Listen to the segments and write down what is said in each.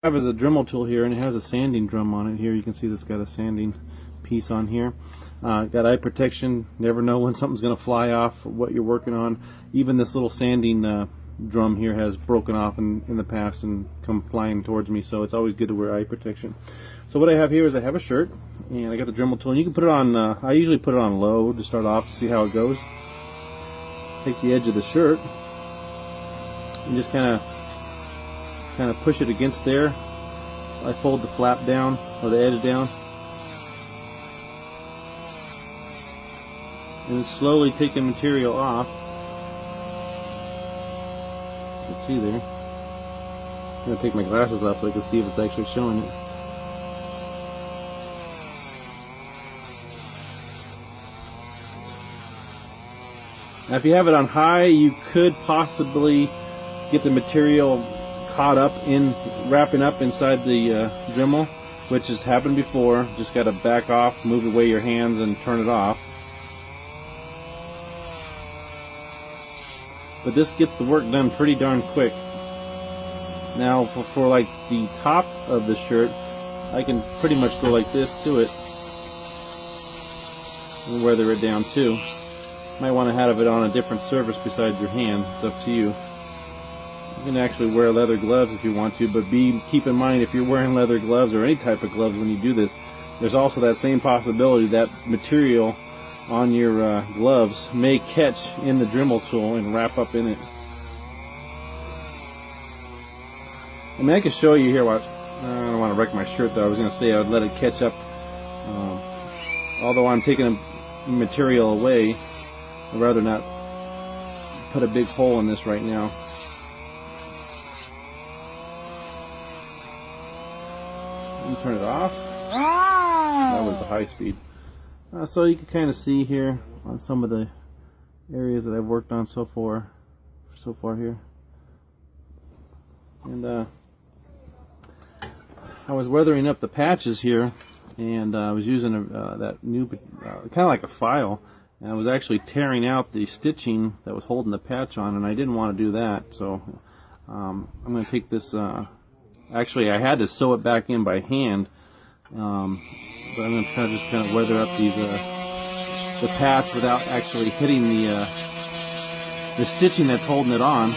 I have is a Dremel tool here, and it has a sanding drum on it here. You can see that's got a sanding piece on here. Got eye protection. Never know when something's going to fly off or what you're working on. Even this little sanding drum here has broken off in the past and come flying towards me, so it's always good to wear eye protection. So what I have here is I have a shirt, and I got the Dremel tool, and you can put it on, I usually put it on low to start off to see how it goes. Take the edge of the shirt and just kind of push it against there. I fold the flap down, or the edge down, and slowly take the material off. You can see there. I'm going to take my glasses off so I can see if it's actually showing it. Now if you have it on high, you could possibly get the material caught up in, wrapping up inside the Dremel, which has happened before. Just got to back off, move away your hands, and turn it off. But this gets the work done pretty darn quick. Now for like the top of the shirt, I can pretty much go like this to it and weather it down too. Might want to have it on a different surface besides your hand. It's up to you. You can actually wear leather gloves if you want to, but keep in mind, if you're wearing leather gloves or any type of gloves when you do this, there's also that same possibility that material on your gloves may catch in the Dremel tool and wrap up in it. I mean, I can show you here. Watch. I don't want to wreck my shirt though. I was going to say I would let it catch up. Although I'm taking the material away, I'd rather not put a big hole in this right now. You turn it off. That was the high speed. So you can kind of see here on some of the areas that I've worked on so far here. And I was weathering up the patches here, and I was using that new kind of like a file, and I was actually tearing out the stitching that was holding the patch on, and I didn't want to do that. So I'm going to take this. Actually, I had to sew it back in by hand, but I'm going to try to just kind of weather up these the patch without actually hitting the stitching that's holding it on.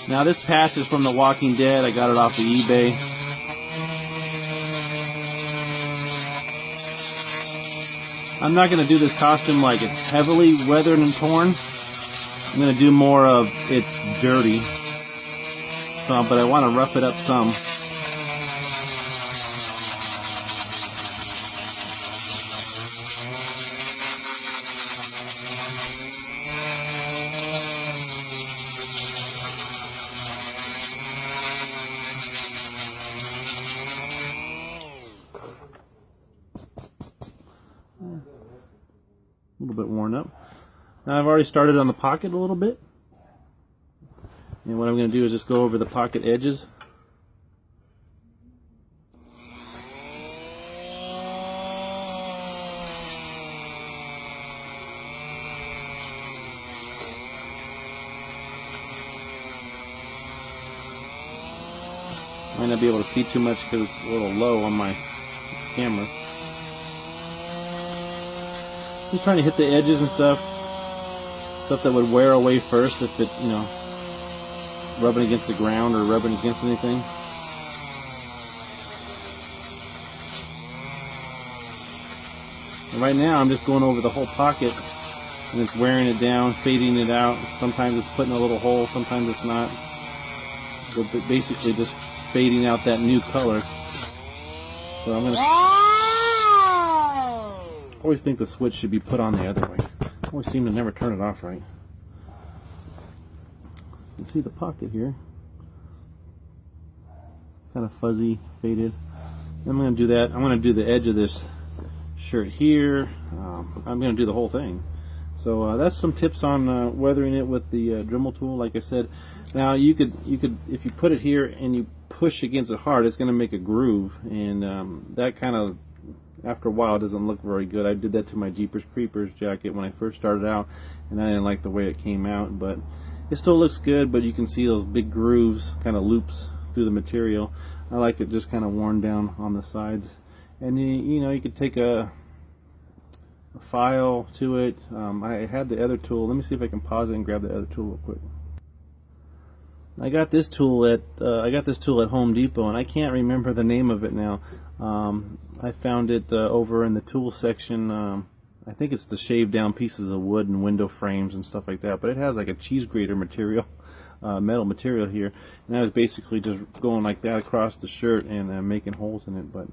Now this patch is from The Walking Dead. I got it off of eBay. I'm not going to do this costume like it's heavily weathered and torn. I'm going to do more of it's dirty. But I want to rough it up some. A little bit worn up. Now I've already started on the pocket a little bit, and what I'm going to do is just go over the pocket edges. Might not be able to see too much because it's a little low on my camera. Just trying to hit the edges and stuff that would wear away first if it, you know, rubbing against the ground or rubbing against anything. And right now I'm just going over the whole pocket, and it's wearing it down, fading it out. Sometimes it's putting a little hole, sometimes it's not. But basically just fading out that new color. So I'm going to... I always think the switch should be put on the other way. I always seem to never turn it off right. You can see the pocket here. Kind of fuzzy, faded. I'm going to do that. I'm going to do the edge of this shirt here. I'm going to do the whole thing. So that's some tips on weathering it with the Dremel tool. Like I said, Now you could if you put it here and you push against it hard, it's going to make a groove, and that kind of, after a while, doesn't look very good. I did that to my Jeepers Creepers jacket when I first started out, and I didn't like the way it came out, but it still looks good. But you can see those big grooves, kind of loops through the material. I like it just kind of worn down on the sides. And you know, you could take a file to it. I had the other tool. Let me see if I can pause it and grab the other tool real quick. I got this tool at Home Depot, and I can't remember the name of it now. I found it over in the tool section. I think it's to shave down pieces of wood and window frames and stuff like that. But it has like a cheese grater material, metal material here, and I was basically just going like that across the shirt and making holes in it. But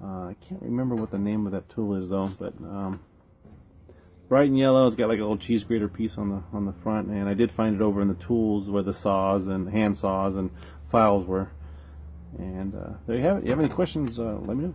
I can't remember what the name of that tool is though. But bright and yellow. It's got like a little cheese grater piece on the front, and I did find it over in the tools where the saws and hand saws and files were. And there you have it. If you have any questions, let me know.